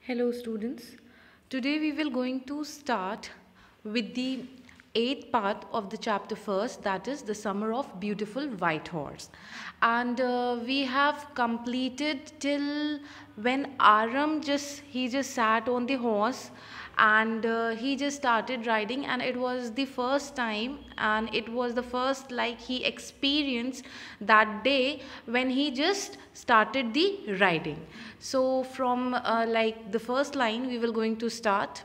Hello students. Today we will going to start with the eighth part of the chapter first, that is the summer of beautiful white horse. And we have completed till when Aram just sat on the horse and he just started riding, and it was the first time and it was the first like he experienced that day when he just started the riding. So from like the first line we will going to start.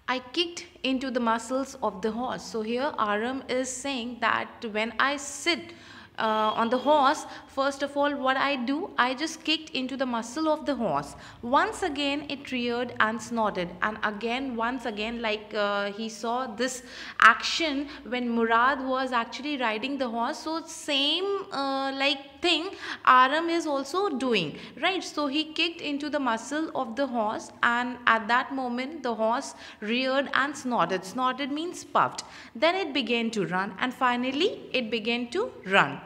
I kicked into the muscles of the horse. So here Aram is saying that when I sit on the horse, first of all what I do, I just kicked into the muscle of the horse. Once again it reared and snorted, and again once again like he saw this action when Murad was actually riding the horse. So same like thing Aram is also doing, right? So he kicked into the muscle of the horse, and at that moment the horse reared and snorted. Snorted means puffed. Then it began to run, and finally it began to run.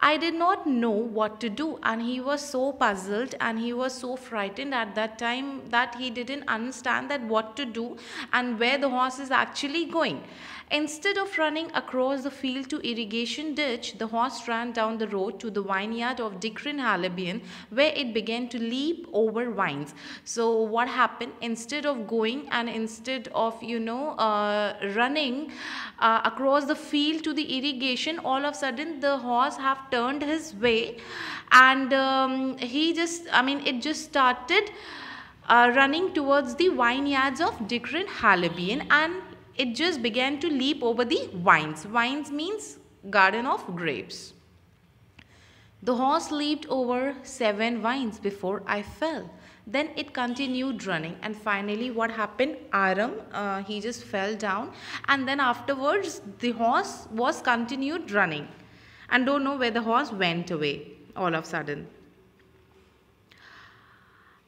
I did not know what to do, and he was so puzzled and he was so frightened at that time that he didn't understand that what to do and where the horse is actually going. Instead of running across the field to irrigation ditch, the horse ran down the road to the vineyard of Dikrin Halabian, where it began to leap over vines. So what happened, instead of going and instead of running across the field to the irrigation, all of a sudden the horse have turned his way, and it just started running towards the vineyards of Dikrin Halabian, and it just began to leap over the vines. Vines means garden of grapes. The horse leaped over 7 vines before I fell. Then it continued running, and finally what happened, Aram he just fell down, and then afterwards the horse was continued running, and don't know where the horse went away all of a sudden.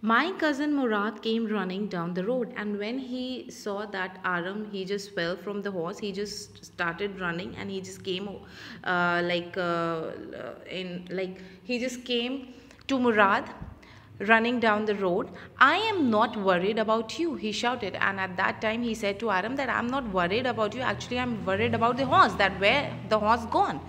My cousin Murad came running down the road, and when he saw that Aram he just fell from the horse, he just started running, and he just came he just came to Murad running down the road. I am not worried about you, he shouted. And at that time he said to Aram that I'm not worried about you, actually I'm worried about the horse, that where the horse gone.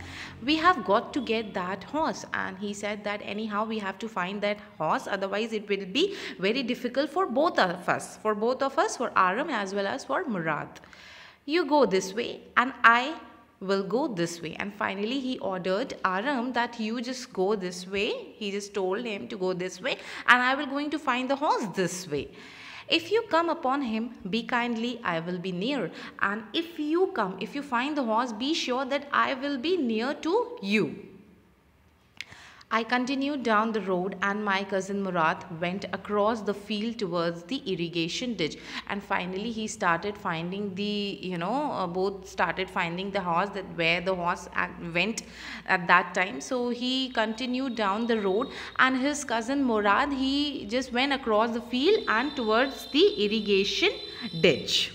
We have got to get that horse. And he said that anyhow we have to find that horse, otherwise it will be very difficult for both of us, for Aram as well as for Murad. You go this way and I will go this way. And finally he ordered Aram that you just go this way. He just told him to go this way, and I will going to find the horse this way. If you come upon him, be kindly, I will be near. And if you find the horse, be sure that I will be near to you. I continued down the road, and my cousin Murad went across the field towards the irrigation ditch. And finally he started finding the, both started finding the horse, that where the horse went at that time. So he continued down the road, and his cousin Murad, he just went across the field and towards the irrigation ditch.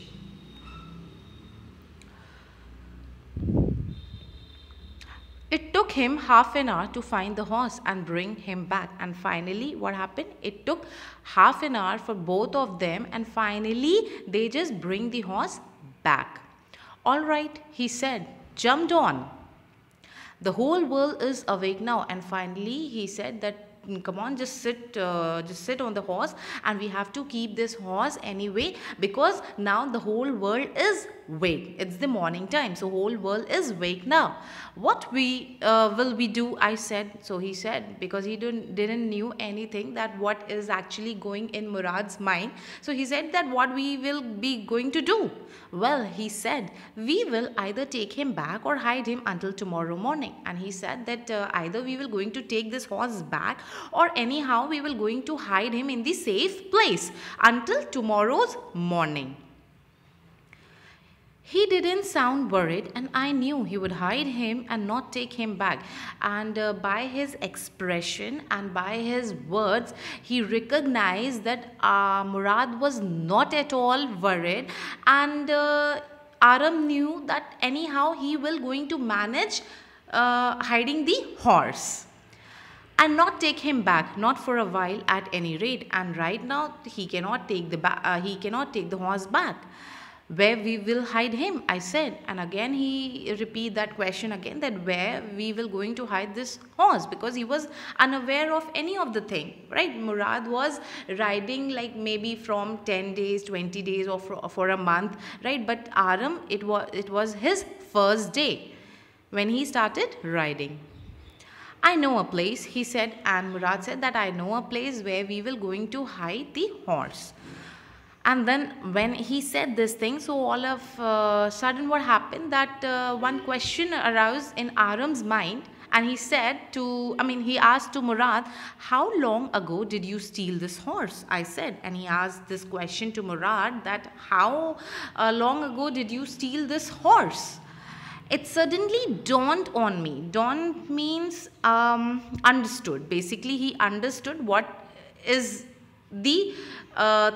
It took him half an hour to find the horse and bring him back. And finally what happened, it took half an hour for both of them, and finally they just bring the horse back. All right, he said, jumped on. The whole world is awake now. And finally he said that come on, just sit on the horse, and we have to keep this horse anyway, because now the whole world is awake. It's the morning time, so whole world is awake now. What will we do, I said. So he said, because he didn't knew anything that what is actually going in Murad's mind. So he said that what we will be going to do. Well, he said, we will either take him back or hide him until tomorrow morning. And he said that either we will going to take this horse back, or anyhow we will going to hide him in the safe place until tomorrow's morning. He didn't sound worried, and I knew he would hide him and not take him back. And by his expression and by his words, he recognized that Murad was not at all worried, and Aram knew that anyhow he will going to manage hiding the horse. and not take him back, not for a while at any rate. And right now he cannot take he cannot take the horse back. Where we will hide him, I said. And again he repeat that question again, that where we will going to hide this horse, because he was unaware of any of the thing, right? Murad was riding like maybe from 10 days, 20 days, or for a month, right? But Aram, it was his first day when he started riding. I know a place, he said, and Murad said that I know a place where we will going to hide the horse. And then when he said this thing, so all of sudden what happened, that one question arose in Aram's mind, and he said to, he asked to Murad, how long ago did you steal this horse? I said. And he asked this question to Murad, that how long ago did you steal this horse? It suddenly dawned on me. Dawned means understood. Basically, he understood what is the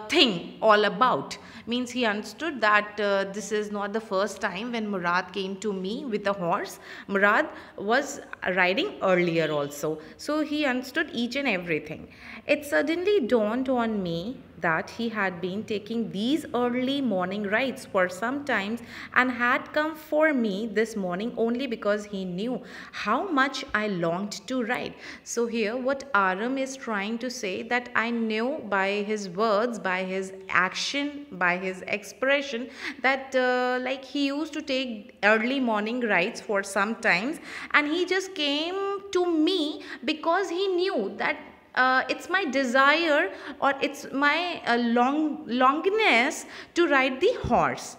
thing all about. Means he understood that this is not the first time when Murad came to me with a horse. Murad was riding earlier also. So he understood each and everything. It suddenly dawned on me that he had been taking these early morning rides for some time and had come for me this morning only because he knew how much I longed to ride. So here what Aram is trying to say, that I knew by his words, by his action, by his expression, that like he used to take early morning rides for some times, and he just came to me because he knew that it's my desire, or it's my longingness to ride the horse.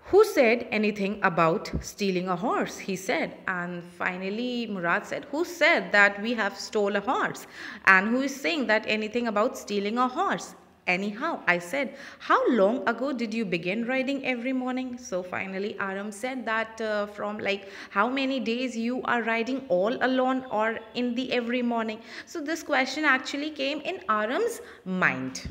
Who said anything about stealing a horse? He said. And finally Murad said, who said that we have stole a horse? And who is saying that anything about stealing a horse? Anyhow, I said, how long ago did you begin riding every morning? So finally Aram said that from like how many days you are riding all alone or in the every morning. So this question actually came in Aram's mind.